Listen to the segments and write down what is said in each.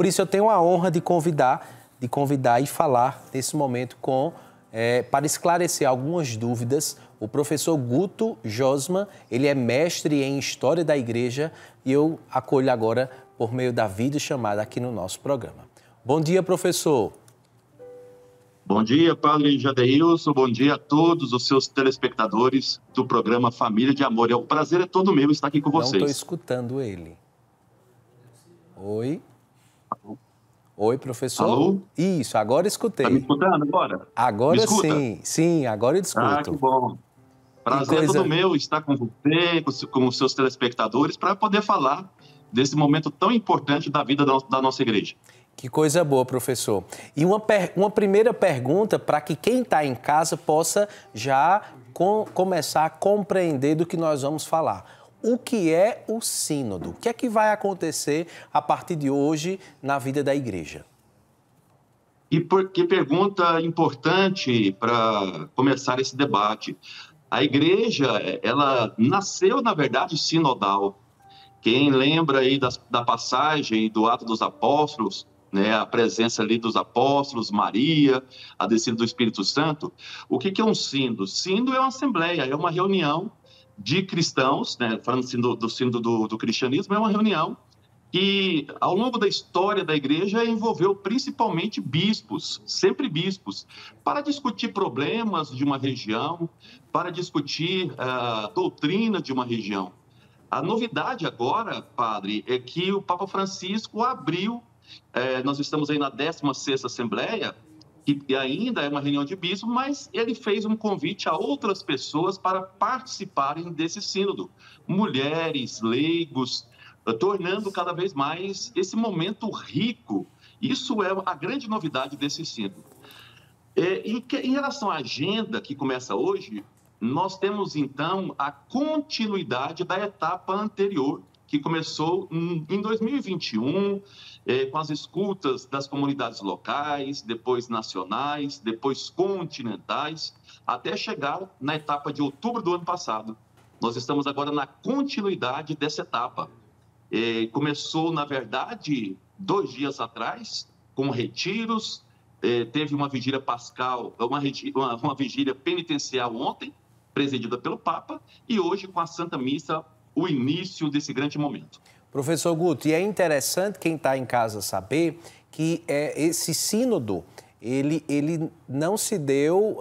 Por isso eu tenho a honra de convidar e falar nesse momento para esclarecer algumas dúvidas, o professor Guto Josman. Ele é mestre em História da Igreja e eu acolho agora por meio da videochamada aqui no nosso programa. Bom dia, professor. Bom dia, padre Jadeilson. Bom dia a todos os seus telespectadores do programa Família de Amor. O prazer é todo meu estar aqui com vocês. Não estou escutando ele. Oi? Oi, professor? Alô? Isso, agora escutei. Está me escutando agora? Agora sim, agora eu escuto. Ah, que bom. Prazer é todo meu estar com você, com os seus telespectadores, para poder falar desse momento tão importante da vida da nossa igreja. Que coisa boa, professor. E uma primeira pergunta para que quem está em casa possa já começar a compreender do que nós vamos falar. O que é o sínodo? O que é que vai acontecer a partir de hoje na vida da igreja? Que pergunta importante para começar esse debate. A igreja, ela nasceu, na verdade, sinodal. Quem lembra aí da passagem do Atos dos Apóstolos, né, a presença ali dos apóstolos, Maria, a descida do Espírito Santo. O que é um sínodo? Sínodo é uma assembleia, é uma reunião de cristãos, né, falando assim do sínodo do cristianismo, é uma reunião que, ao longo da história da igreja, envolveu principalmente bispos, sempre bispos, para discutir problemas de uma região, para discutir a doutrina de uma região. A novidade agora, padre, é que o Papa Francisco abriu. Nós estamos aí na 16ª Assembleia, que ainda é uma reunião de bispos, mas ele fez um convite a outras pessoas para participarem desse sínodo. Mulheres, leigos, tornando cada vez mais esse momento rico. Isso é a grande novidade desse sínodo. Em relação à agenda que começa hoje, nós temos, então, a continuidade da etapa anterior, que começou em 2021, com as escutas das comunidades locais, depois nacionais, depois continentais, até chegar na etapa de outubro do ano passado. Nós estamos agora na continuidade dessa etapa. Começou, na verdade, 2 dias atrás, com retiros, teve uma vigília pascal, uma vigília penitencial ontem, presidida pelo Papa, e hoje com a Santa Missa, o início desse grande momento. Professor Guto, e é interessante quem está em casa saber que esse sínodo, ele não se deu,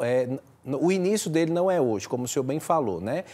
o início dele não é hoje, como o senhor bem falou, né?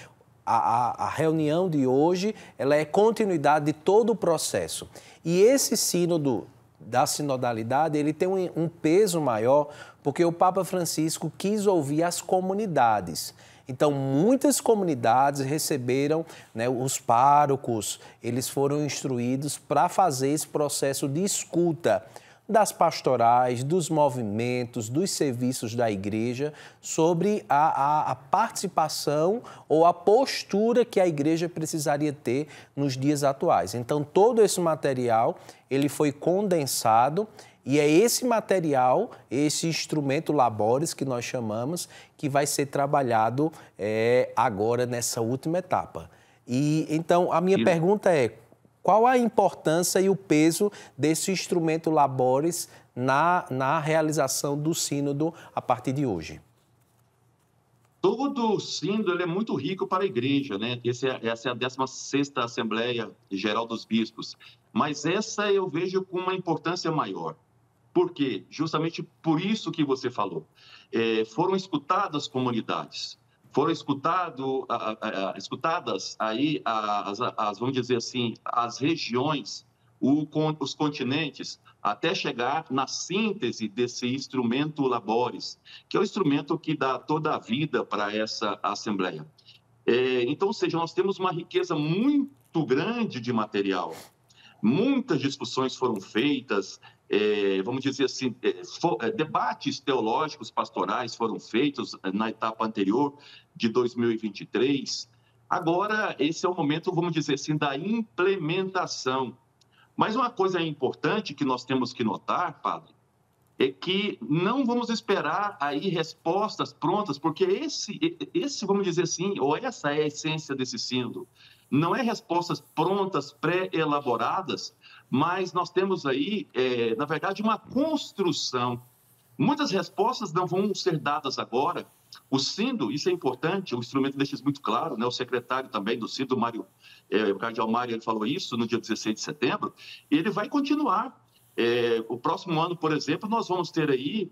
A reunião de hoje, ela é continuidade de todo o processo. E esse sínodo da sinodalidade, ele tem um peso maior, porque o Papa Francisco quis ouvir as comunidades. Então, muitas comunidades receberam, né, os párocos, eles foram instruídos para fazer esse processo de escuta das pastorais, dos movimentos, dos serviços da igreja, sobre a participação ou a postura que a igreja precisaria ter nos dias atuais. Então, todo esse material, ele foi condensado. E é esse material, esse instrumento Labores que nós chamamos, que vai ser trabalhado agora nessa última etapa. E então a minha pergunta é: qual a importância e o peso desse instrumento Labores na realização do sínodo a partir de hoje? Todo sínodo ele é muito rico para a igreja, né? Essa é a 16ª Assembleia Geral dos Bispos. Mas essa eu vejo com uma importância maior. Por quê? Justamente por isso que você falou. Foram escutadas comunidades, foram escutadas aí vamos dizer assim, as regiões, os continentes, até chegar na síntese desse instrumento Labores, que é o instrumento que dá toda a vida para essa Assembleia. Então, ou seja, nós temos uma riqueza muito grande de material. Muitas discussões foram feitas, vamos dizer assim, debates teológicos pastorais foram feitos na etapa anterior de 2023. Agora, esse é o momento, vamos dizer assim, da implementação. Mas uma coisa importante que nós temos que notar, padre, é que não vamos esperar aí respostas prontas, porque esse, vamos dizer assim, ou essa é a essência desse sínodo. Não é respostas prontas, pré-elaboradas, mas nós temos aí, na verdade, uma construção. Muitas respostas não vão ser dadas agora. O sínodo, isso é importante, o instrumento deixa isso muito claro, né? O secretário também do sínodo, o cardeal Mário, ele falou isso no dia 16 de setembro, e ele vai continuar. O próximo ano, por exemplo, nós vamos ter aí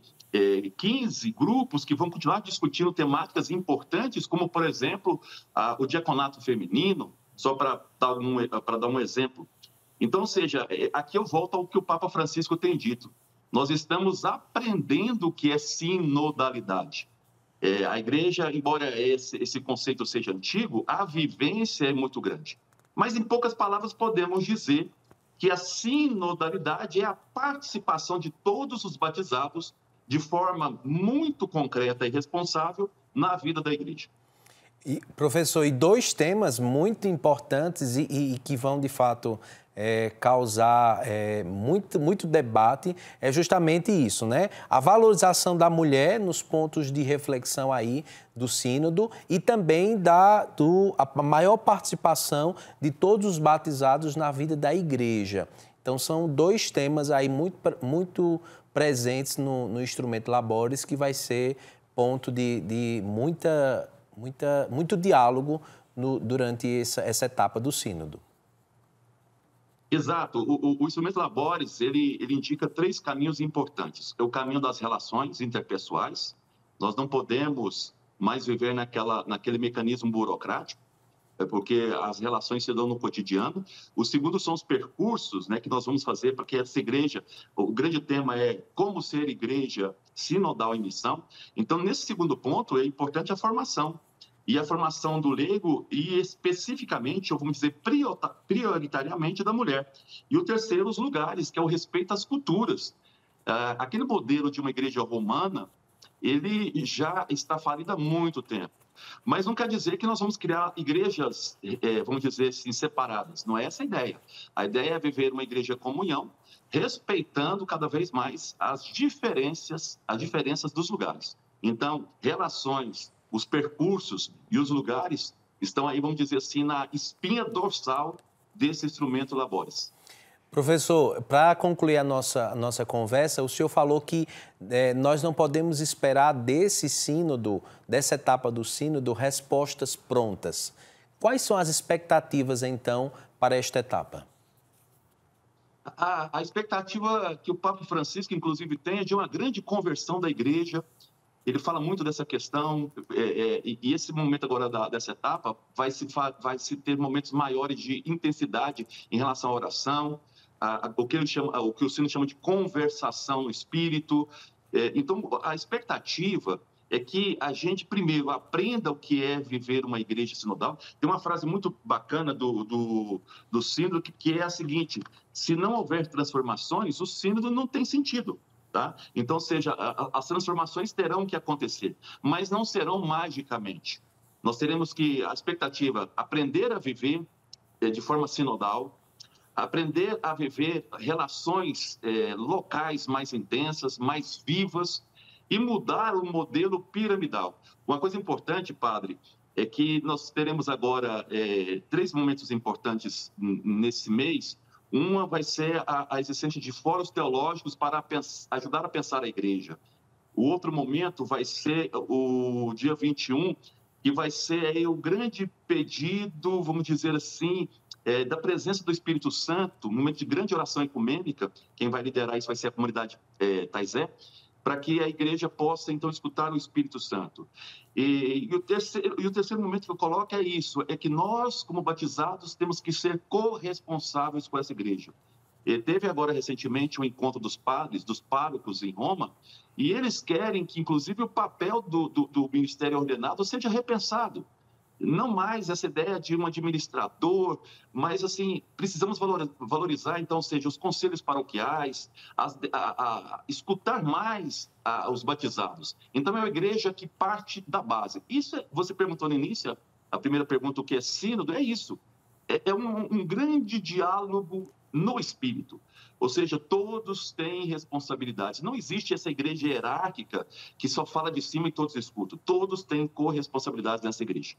15 grupos que vão continuar discutindo temáticas importantes, como, por exemplo, o diaconato feminino, só para dar um exemplo. Então, ou seja, aqui eu volto ao que o Papa Francisco tem dito. Nós estamos aprendendo o que é sinodalidade. A igreja, embora esse conceito seja antigo, a vivência é muito grande. Mas, em poucas palavras, podemos dizer que a sinodalidade é a participação de todos os batizados de forma muito concreta e responsável na vida da igreja. Professor, e dois temas muito importantes e que vão, de fato, causar muito debate é justamente isso, né? A valorização da mulher nos pontos de reflexão aí do sínodo e também a maior participação de todos os batizados na vida da igreja. Então, são dois temas aí muito presentes no instrumento Labores, que vai ser ponto de muito diálogo durante essa etapa do sínodo. Exato. O instrumento Labores, ele indica 3 caminhos importantes. É o caminho das relações interpessoais. Nós não podemos mais viver naquele mecanismo burocrático, porque as relações se dão no cotidiano. O segundo são os percursos, né, que nós vamos fazer para que essa igreja... O grande tema é como ser igreja sinodal em missão. Então, nesse segundo ponto, é importante a formação. E a formação do leigo e, especificamente, ou vamos dizer, prioritariamente da mulher. E o terceiro, os lugares, que é o respeito às culturas. Aquele modelo de uma igreja romana, ele já está falido há muito tempo. Mas não quer dizer que nós vamos criar igrejas, vamos dizer assim, separadas. Não é essa a ideia. A ideia é viver uma igreja comunhão, respeitando cada vez mais as diferenças dos lugares. Então, relações, os percursos e os lugares estão aí, vamos dizer assim, na espinha dorsal desse instrumento Labores. Professor, para concluir a nossa conversa, o senhor falou que nós não podemos esperar desse sínodo, dessa etapa do sínodo, respostas prontas. Quais são as expectativas, então, para esta etapa? A expectativa que o Papa Francisco, inclusive, tem é de uma grande conversão da igreja. Ele fala muito dessa questão, e esse momento agora dessa etapa vai se ter momentos maiores de intensidade em relação à oração, o que o sínodo chama de conversação no espírito. Então, a expectativa é que a gente, primeiro, aprenda o que é viver uma igreja sinodal. Tem uma frase muito bacana do sínodo que é a seguinte: se não houver transformações, o sínodo não tem sentido. Tá? Então, ou seja, as transformações terão que acontecer, mas não serão magicamente. Nós teremos a expectativa, aprender a viver de forma sinodal, aprender a viver relações locais mais intensas, mais vivas e mudar o modelo piramidal. Uma coisa importante, padre, é que nós teremos agora 3 momentos importantes nesse mês. Uma vai ser a existência de fóruns teológicos para ajudar a pensar a igreja. O outro momento vai ser o dia 21, que vai ser aí o grande pedido, vamos dizer assim, da presença do Espírito Santo, um momento de grande oração ecumênica. Quem vai liderar isso vai ser a comunidade Taizé, para que a igreja possa, então, escutar o Espírito Santo. E o terceiro momento que eu coloco é isso, é que nós, como batizados, temos que ser corresponsáveis por essa igreja. Teve agora, recentemente, um encontro dos padres, dos párocos em Roma, e eles querem que, inclusive, o papel do ministério ordenado seja repensado. Não mais essa ideia de um administrador, mas, assim, precisamos valorizar, então, seja os conselhos paroquiais, escutar mais os batizados. Então, é uma igreja que parte da base. Isso, você perguntou no início, a primeira pergunta, o que é sínodo, é isso. É um grande diálogo no espírito. Ou seja, todos têm responsabilidades. Não existe essa igreja hierárquica que só fala de cima e todos escutam. Todos têm corresponsabilidades nessa igreja.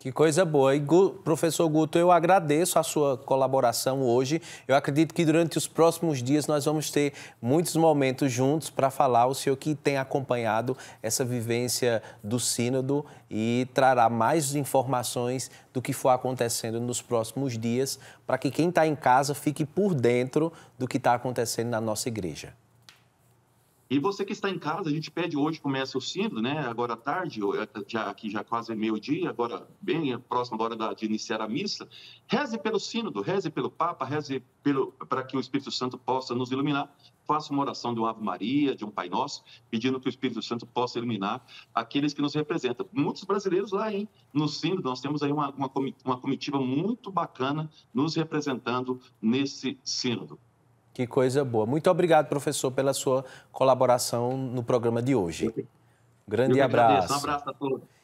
Que coisa boa. E, professor Guto, eu agradeço a sua colaboração hoje. Eu acredito que durante os próximos dias nós vamos ter muitos momentos juntos para falar. O senhor que tem acompanhado essa vivência do Sínodo e trará mais informações do que for acontecendo nos próximos dias, para que quem está em casa fique por dentro do que está acontecendo na nossa igreja. E você que está em casa, a gente pede hoje, começa o sínodo, né? Agora à tarde, aqui já quase meio-dia, agora bem próximo da hora de iniciar a missa. Reze pelo sínodo, reze pelo Papa, reze para que o Espírito Santo possa nos iluminar. Faça uma oração de uma Ave Maria, de um Pai Nosso, pedindo que o Espírito Santo possa iluminar aqueles que nos representam. Muitos brasileiros lá, hein? No sínodo, nós temos aí uma comitiva muito bacana nos representando nesse sínodo. Que coisa boa. Muito obrigado, professor, pela sua colaboração no programa de hoje. Grande abraço. Um abraço a todos.